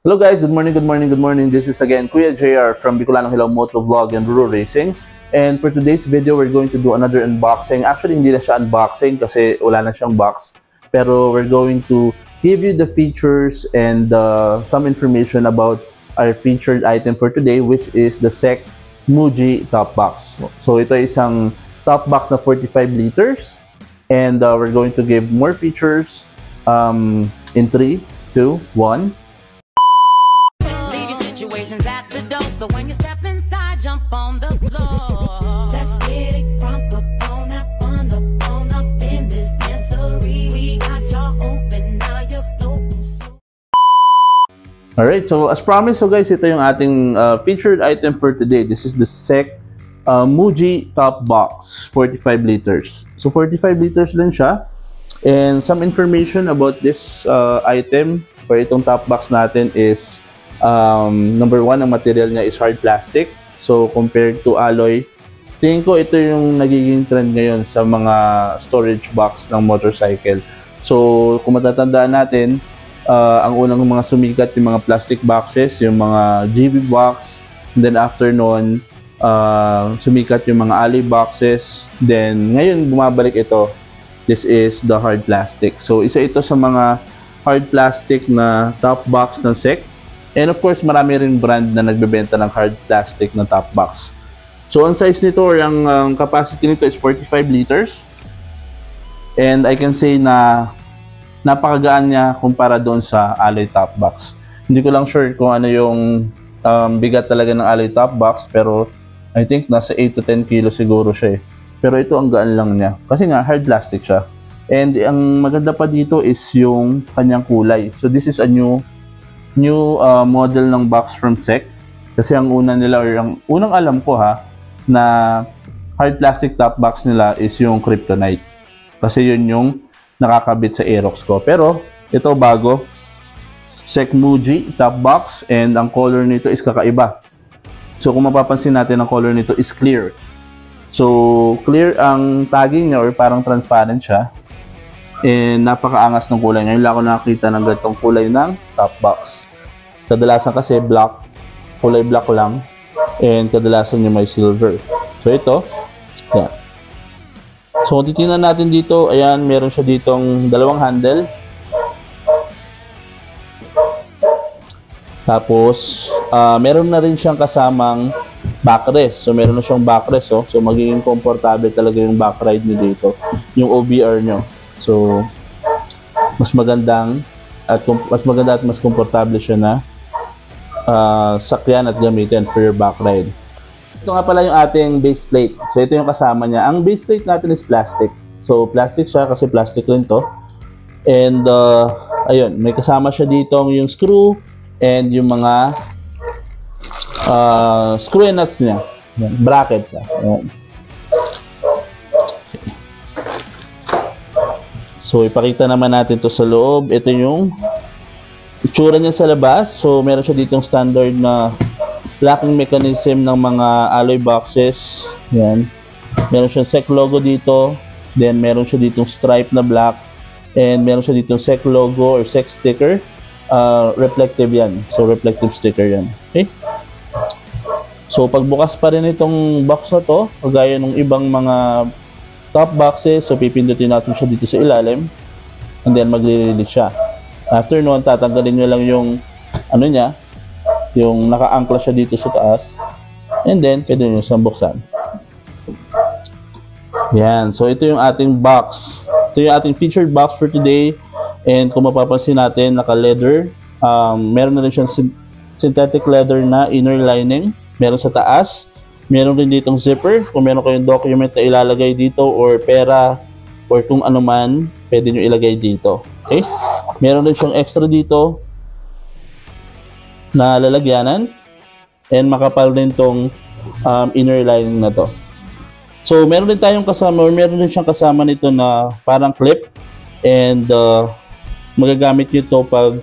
Hello guys, good morning, good morning, good morning. This is again Kuya JR from Bicolanong Hilaw Moto Vlog and Rural Racing. And for today's video, we're going to do another unboxing. Actually, hindi na siya unboxing kasi wala na siyang box. Pero we're going to give you the features and some information about our featured item for today, which is the SEC Muji Top Box. So ito ay isang top box na 45 liters. And we're going to give more features in 3, 2, 1. At the door, so when you step inside, jump on the floor. Let's get it crunk up on that fun up in this dancery. We got y'all open, now you're floating. Alright, so as promised, so guys, ito yung ating featured item for today. This is the SEC Muji Top Box, 45 liters. So 45 liters din siya. And some information about this item for itong top box natin is number one, ang material niya is hard plastic. So, compared to alloy, tingin ko ito yung nagiging trend ngayon sa mga storage box ng motorcycle. So, kung matatandaan natin, ang unang mga sumikat yung mga plastic boxes, yung mga GB box. And then, after noon, sumikat yung mga alloy boxes. Then, ngayon, bumabalik ito. This is the hard plastic. So, isa ito sa mga hard plastic na top box ng SEC. And of course, marami rin brand na nagbebenta ng hard plastic na top box. So, ang size nito or ang capacity nito is 45 liters. And I can say na napakagaan niya kumpara doon sa alloy top box. Hindi ko lang sure kung ano yung bigat talaga ng alloy top box, pero I think nasa 8 to 10 kilo siguro siya eh. Pero ito ang gaan lang niya. Kasi nga, hard plastic siya. And ang maganda pa dito is yung kanyang kulay. So, this is a new model ng box from SEC. Kasi ang una nila, or ang unang alam ko na hard plastic top box nila is yung Kryptonite. Kasi yun yung nakakabit sa Aerox ko. Pero ito bago, SEC Muji top box, and ang color nito is kakaiba. So kung mapapansin natin, ang color nito is clear. So clear ang tagging niya, or parang transparent siya. And napakaangas ng kulay. Ngayon lang ako nakakita ng ganitong kulay ng top box. Kadalasan kasi black, kulay black lang. And kadalasan yung may silver. So ito, yan. So kung titingnan natin dito, ayan, meron siya ditong dalawang handle. Tapos, meron na rin siyang kasamang backrest. So meron na siyang backrest. So magiging komportable talaga yung backride niyo dito. Yung OBR nyo. So, mas maganda at mas komportable siya na sakyan at gamitin for your back ride. Ito nga pala yung ating base plate. So, ito yung kasama niya. Ang base plate natin is plastic. So, plastic siya kasi plastic rin to. And, ayun, may kasama siya dito yung screw and yung mga screw and nuts niya. Bracket siya. Ayan. So, ipakita naman natin to sa loob. Ito yung itsura niya sa labas. So, meron siya ditong standard na locking mechanism ng mga alloy boxes. Yan. Meron siyang SEC logo dito. Then, meron siya ditong stripe na black. And meron siya ditong SEC logo or SEC sticker. Reflective yan. So, reflective sticker yan. Okay? So, pagbukas pa rin itong box na to, kagaya ng ibang mga top boxes, so pipindutin natin siya dito sa ilalim and then magre-release siya. After noon, tatanggalin nyo lang yung ano niya, yung naka-angkla siya dito sa taas, and then pwede nyo siyang buksan. Yan, so ito yung ating box. Ito yung ating featured box for today, and kung mapapansin natin, naka-leather. Meron na rin siyang synthetic leather na inner lining, meron sa taas. Meron rin ditong zipper. Kung meron kayong document na ilalagay dito or pera or kung ano man, pwede nyo ilagay dito. Okay? Meron din siyang extra dito na lalagyanan. And makapal din tong inner lining na to. So, meron din tayong kasama or meron din siyang kasama nito na parang clip. And magagamit nito pag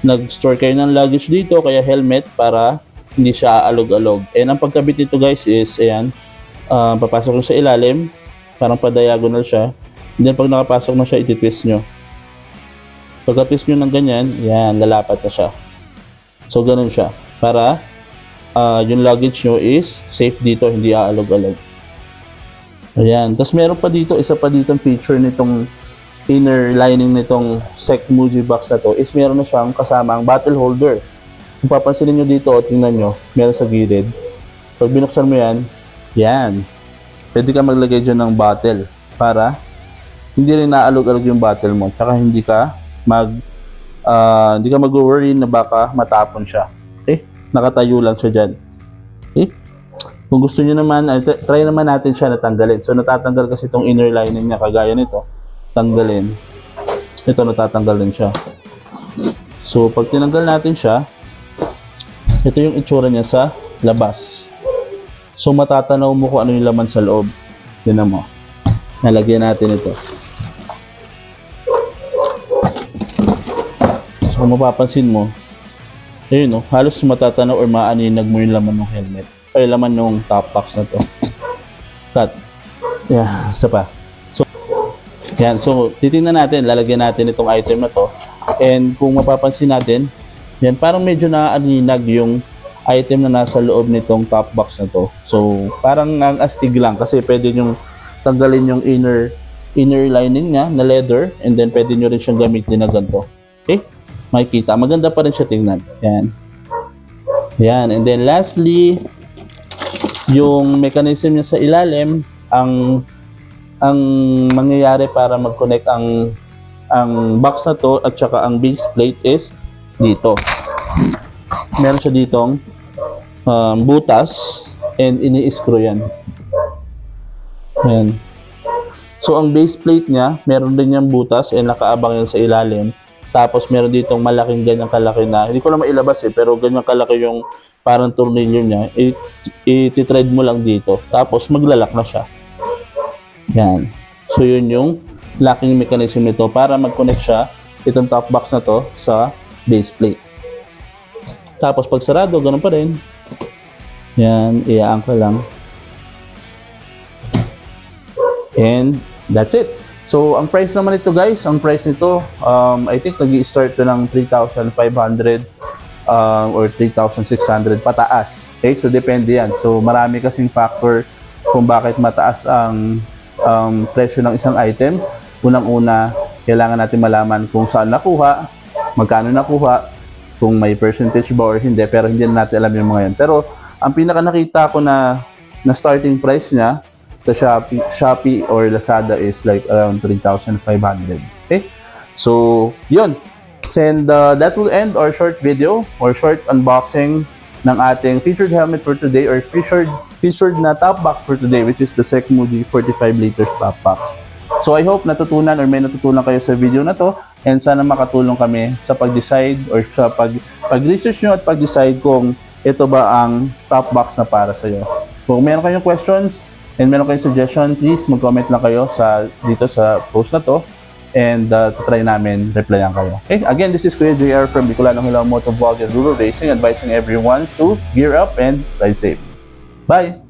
nag-store kayo ng luggage dito, kaya helmet para hindi siya alog-alog. And ang pagkabit nito guys is, ayan, papasok nyo sa ilalim, parang pa-diagonal siya. And then pag nakapasok na siya, ititwist nyo. Pagka-twist nyo ng ganyan, yan, lalapat na siya. So, ganun siya. Para yung luggage nyo is safe dito, hindi aalog-alog. Ayan. Tapos meron pa dito, isa pa dito feature nitong inner lining nitong SEC Muji box na to is meron na siyang kasamang bottle holder. Kung papansinin nyo dito, tingnan nyo, meron sa gilid. Pag binuksan mo yan, yan. Pwede ka maglagay dyan ng bottle para hindi rin naalog-alog yung bottle mo. Tsaka hindi ka mag-worry na baka matapon siya. Okay? Nakatayo lang siya dyan. Okay? Kung gusto nyo naman, try naman natin siya natanggalin. So, natatanggal kasi itong inner lining niya, kagaya nito. Tanggalin. Ito, natatanggal din siya. So, pag tinanggal natin siya, ito yung itsura niya sa labas. So, matatanaw mo kung ano yung laman sa loob. Tignan mo. Nalagyan natin ito. So, mapapansin mo, ayun, no, halos matatanaw or maaninag mo yung laman ng helmet. Ay, laman ng top box na to. Cut. Yeah, isa pa. So, yan. So, titingnan natin, lalagyan natin itong item na to. And kung mapapansin natin, yan, parang medyo naaninag yung item na nasa loob nitong top box na to. So, parang ang astig lang kasi pwede nyo tanggalin yung inner lining niya na leather and then pwede nyo rin siyang gamitin na ganito. Okay? Makikita. Maganda pa rin siya tingnan. Yan. Yan. And then lastly, yung mechanism niya sa ilalim, ang mangyayari para mag-connect ang box na to at saka ang base plate is dito. Meron siya ditong butas and ini-screw yan. Yan. So ang base plate niya, meron din yung butas and nakaabang yan sa ilalim. Tapos meron ditong malaking ganyang kalaki na, hindi ko na mailabas pero ganyang kalaki yung parang tornilyo niya, i-thread mo lang dito. Tapos maglalak na siya. Yan. So yun yung locking mechanism nito para mag-connect siya, itong top box na to, sa base plate. Tapos pag sarado, ganun pa rin. Yan, iyaan ka lang. And that's it. So, ang price naman ito guys, I think nag-i-start to ng 3,500 or 3,600 pataas. Okay, so depende yan. So, marami kasing factor kung bakit mataas ang presyo ng isang item. Unang-una, kailangan natin malaman kung saan nakuha, magkano nakuha, kung may percentage ba or hindi, pero hindi natin alam yung mga yan. Pero, ang pinaka nakita ko na starting price niya sa Shopee or Lazada is like around 3,500. Okay? So, yun. And that will end our short video or short unboxing ng ating featured helmet for today or featured na top box for today, which is the SEC Muji 45 liters top box. So, I hope natutunan or may natutunan kayo sa video na to and sana makatulong kami sa pag-decide or sa pag-research nyo at pag-decide kung ito ba ang top box na para sa'yo. Kung meron kayong questions and meron kayong suggestion, please mag-comment lang kayo dito sa post na to and try namin replyan kayo. Okay? Again, this is Kuya JR from Bicolano Hilaw Motovlog and Rural Racing, advising everyone to gear up and ride safe. Bye!